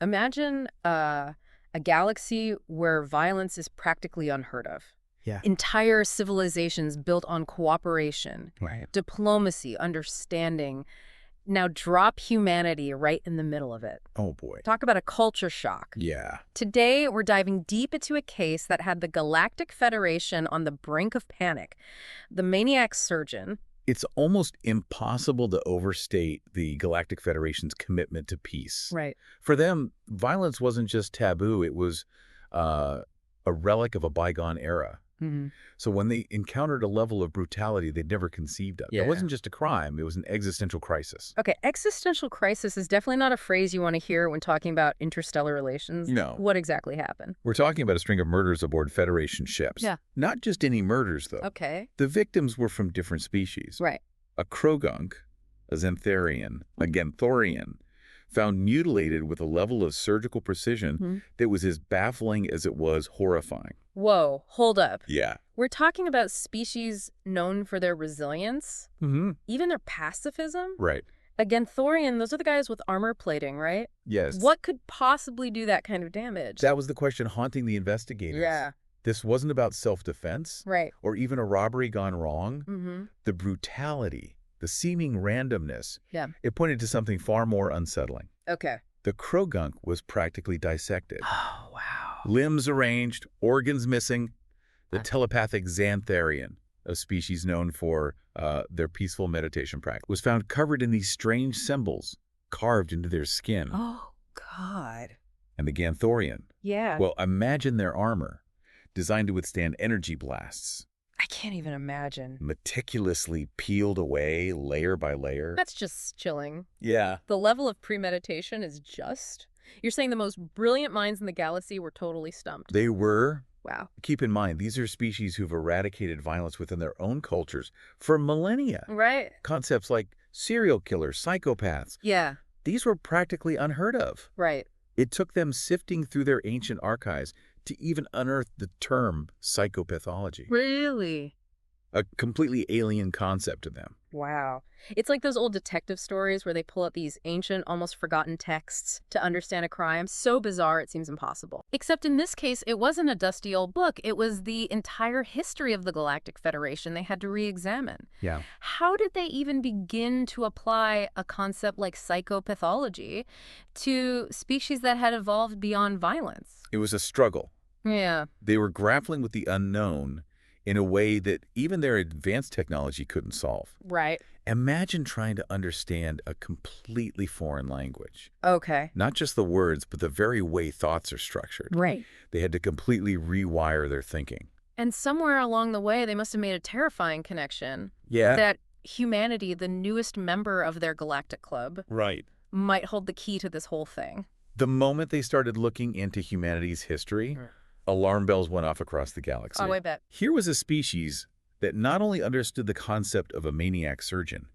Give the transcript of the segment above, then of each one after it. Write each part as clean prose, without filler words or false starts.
Imagine a galaxy where violence is practically unheard of. Yeah. Entire civilizations built on cooperation, Right. diplomacy, understanding. Now drop humanity right in the middle of it. Oh, boy. Talk about a culture shock. Yeah. Today, we're diving deep into a case that had the Galactic Federation on the brink of panic. The maniac surgeon. It's almost impossible to overstate the Galactic Federation's commitment to peace. Right. For them, violence wasn't just taboo. It was a relic of a bygone era. Mm-hmm. So when they encountered a level of brutality they'd never conceived of, it wasn't just a crime, it was an existential crisis. Okay, existential crisis is definitely not a phrase you want to hear when talking about interstellar relations. No. What exactly happened? We're talking about a string of murders aboard Federation ships. Yeah. Not just any murders, though. Okay. The victims were from different species. Right. A Krogunk, a Xantharian, a Ganthorian, found mutilated with a level of surgical precision that was as baffling as it was horrifying. Whoa, hold up. Yeah. We're talking about species known for their resilience, even their pacifism. Right. A Ganthorian, those are the guys with armor plating, right? Yes. What could possibly do that kind of damage? That was the question haunting the investigators. Yeah. This wasn't about self-defense. Right. Or even a robbery gone wrong. Mm-hmm. The brutality, the seeming randomness, Yeah. it pointed to something far more unsettling. Okay. The Krogunk was practically dissected. Oh, wow. Limbs arranged, organs missing. The telepathic Xantharian, a species known for their peaceful meditation practice, was found covered in these strange symbols carved into their skin. Oh, God. And the Ganthorian, Yeah. well, imagine their armor, designed to withstand energy blasts, I can't even imagine. meticulously peeled away layer by layer. That's just chilling. Yeah. The level of premeditation is just... You're saying the most brilliant minds in the galaxy were totally stumped. They were. Wow. Keep in mind, these are species who've eradicated violence within their own cultures for millennia. Right. Concepts like serial killers, psychopaths, Yeah. these were practically unheard of. Right. It took them sifting through their ancient archives to even unearth the term psychopathology, Really? a completely alien concept to them. Wow. It's like those old detective stories where they pull out these ancient, almost forgotten texts to understand a crime. So bizarre, it seems impossible. Except in this case, it wasn't a dusty old book. It was the entire history of the Galactic Federation they had to re-examine. Yeah. How did they even begin to apply a concept like psychopathology to species that had evolved beyond violence? It was a struggle. Yeah. They were grappling with the unknown in a way that even their advanced technology couldn't solve. Right. Imagine trying to understand a completely foreign language. Okay. Not just the words, but the very way thoughts are structured. Right. They had to completely rewire their thinking. And somewhere along the way, they must have made a terrifying connection. Yeah. That humanity, the newest member of their galactic club, Right. might hold the key to this whole thing. The moment they started looking into humanity's history, alarm bells went off across the galaxy. Oh, I bet. Here was a species that not only understood the concept of a maniac surgeon,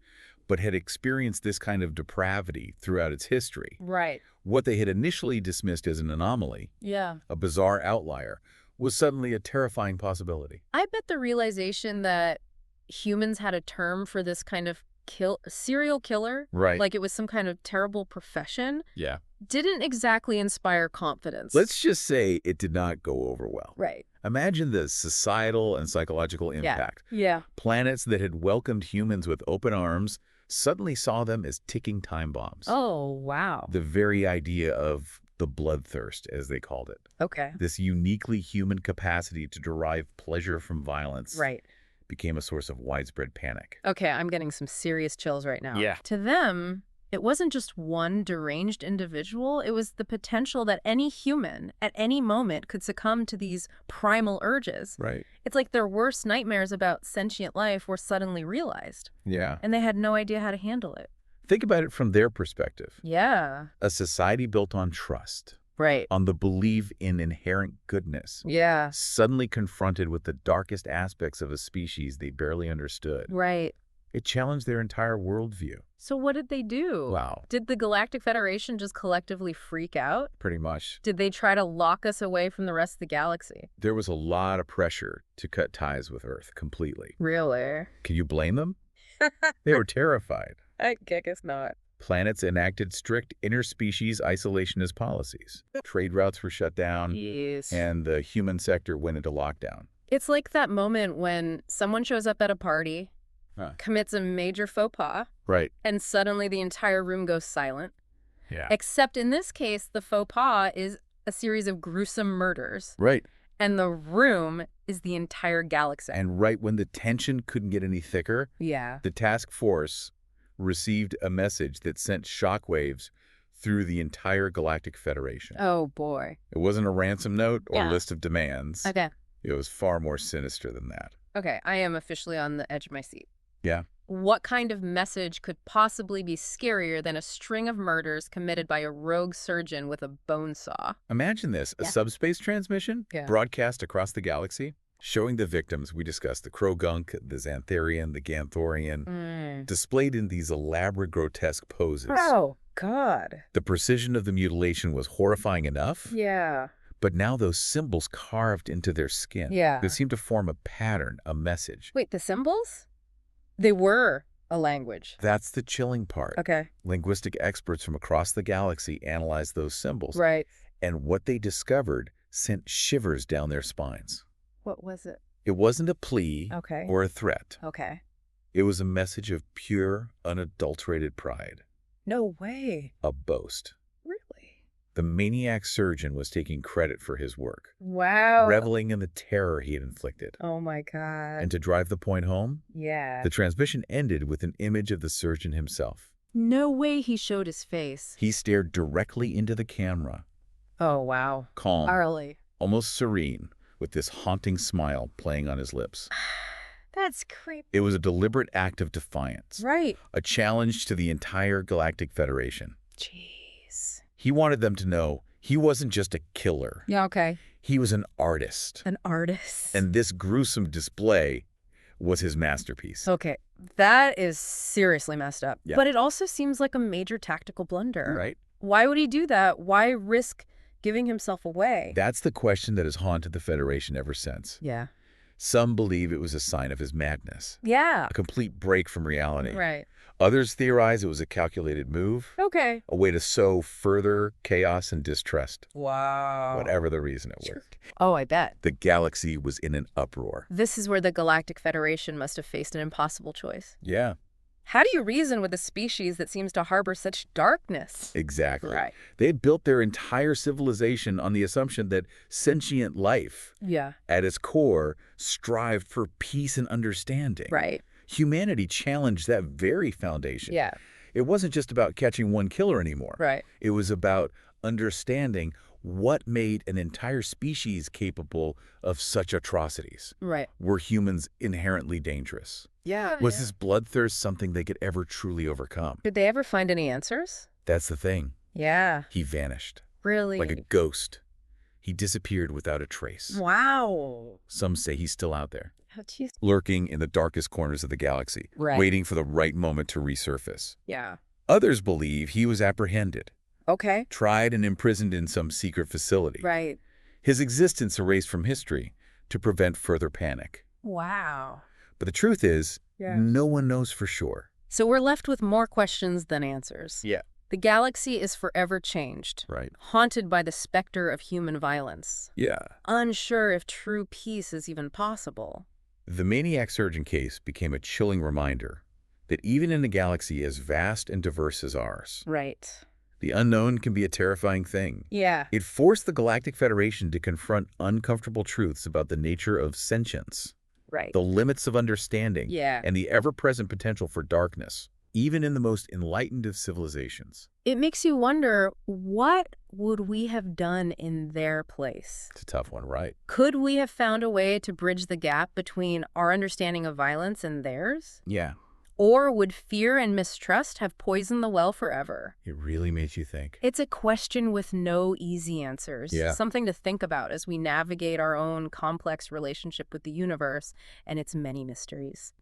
but had experienced this kind of depravity throughout its history. Right. What they had initially dismissed as an anomaly, Yeah. a bizarre outlier, was suddenly a terrifying possibility. I bet the realization that humans had a term for this kind of serial killer, Right. like it was some kind of terrible profession, Yeah. didn't exactly inspire confidence. Let's just say it did not go over well. Right. Imagine the societal and psychological impact. Yeah. Planets that had welcomed humans with open arms suddenly saw them as ticking time bombs. Oh, wow. The very idea of the bloodthirst, as they called it. Okay. This uniquely human capacity to derive pleasure from violence. Right. Became a source of widespread panic. Okay, I'm getting some serious chills right now. Yeah. To them, it wasn't just one deranged individual. It was the potential that any human at any moment could succumb to these primal urges. Right. It's like their worst nightmares about sentient life were suddenly realized, Yeah. and they had no idea how to handle it. Think about it from their perspective. Yeah. A society built on trust, Right. on the belief in inherent goodness, Yeah. suddenly confronted with the darkest aspects of a species they barely understood. Right. It challenged their entire worldview. So what did they do? Wow. Did the Galactic Federation just collectively freak out? Pretty much. Did they try to lock us away from the rest of the galaxy? There was a lot of pressure to cut ties with Earth completely. Really? Can you blame them? They were terrified. I guess not. Planets enacted strict interspecies isolationist policies. Trade routes were shut down, Yes. and the human sector went into lockdown. It's like that moment when someone shows up at a party, Huh. commits a major faux pas, Right. and suddenly the entire room goes silent. Yeah. Except in this case, the faux pas is a series of gruesome murders, Right. and the room is the entire galaxy. And right when the tension couldn't get any thicker, Yeah. the task force received a message that sent shockwaves through the entire Galactic Federation. Oh, boy. It wasn't a ransom note or Yeah. list of demands. Okay. It was far more sinister than that. Okay, I am officially on the edge of my seat. Yeah. What kind of message could possibly be scarier than a string of murders committed by a rogue surgeon with a bone saw? Imagine this, a Yeah. subspace transmission Yeah. broadcast across the galaxy, showing the victims. We discussed the Krogunk, the Xantharian, the Ganthorian, displayed in these elaborate, grotesque poses. Oh, God. The precision of the mutilation was horrifying enough, Yeah. but now those symbols carved into their skin, Yeah. they seem to form a pattern, a message. Wait, the symbols? They were a language. That's the chilling part. Okay. Linguistic experts from across the galaxy analyzed those symbols, Right. and what they discovered sent shivers down their spines. What was it? It wasn't a plea Okay. or a threat. Okay. It was a message of pure, unadulterated pride, No way. a boast. Really? The maniac surgeon was taking credit for his work, Wow. reveling in the terror he had inflicted. Oh, my God. And to drive the point home, Yeah. the transmission ended with an image of the surgeon himself. No way he showed his face. He stared directly into the camera, Oh, wow. calm, Gnarly. almost serene, with this haunting smile playing on his lips. That's creepy. It was a deliberate act of defiance, Right. a challenge to the entire Galactic Federation. Jeez. He wanted them to know he wasn't just a killer. Yeah, okay. He was an artist. An artist. And this gruesome display was his masterpiece. Okay, that is seriously messed up. Yeah. But it also seems like a major tactical blunder. Right? Why would he do that? Why risk giving himself away? That's the question that has haunted the Federation ever since. Yeah. Some believe it was a sign of his madness, Yeah. a complete break from reality. Right. Others theorize it was a calculated move, Okay. a way to sow further chaos and distrust. Wow. Whatever the reason, it worked. Oh, I bet. The galaxy was in an uproar. This is where the Galactic Federation must have faced an impossible choice. Yeah, How do you reason with a species that seems to harbor such darkness? exactly. Right. They had built their entire civilization on the assumption that sentient life, Yeah. at its core, strived for peace and understanding. Right. Humanity challenged that very foundation. Yeah. It wasn't just about catching one killer anymore. Right. It was about understanding what made an entire species capable of such atrocities. Right. Were humans inherently dangerous? Yeah. Was this bloodthirst something they could ever truly overcome? Did they ever find any answers? That's the thing. Yeah. He vanished. Really? Like a ghost. He disappeared without a trace. Wow. Some say he's still out there, Oh, jeez. lurking in the darkest corners of the galaxy, Right. waiting for the right moment to resurface. Yeah. Others believe he was apprehended, Okay. tried and imprisoned in some secret facility. Right. His existence erased from history to prevent further panic. Wow. But the truth is, Yeah. no one knows for sure. So we're left with more questions than answers. Yeah. The galaxy is forever changed, Right. haunted by the specter of human violence, Yeah. unsure if true peace is even possible. The maniac surgeon case became a chilling reminder that even in a galaxy as vast and diverse as ours, Right. the unknown can be a terrifying thing. Yeah. It forced the Galactic Federation to confront uncomfortable truths about the nature of sentience, Right. the limits of understanding, Yeah. and the ever-present potential for darkness, even in the most enlightened of civilizations. It makes you wonder, what would we have done in their place? It's a tough one, right? Could we have found a way to bridge the gap between our understanding of violence and theirs? Yeah. Or would fear and mistrust have poisoned the well forever? It really makes you think. It's a question with no easy answers. Yeah. Something to think about as we navigate our own complex relationship with the universe and its many mysteries.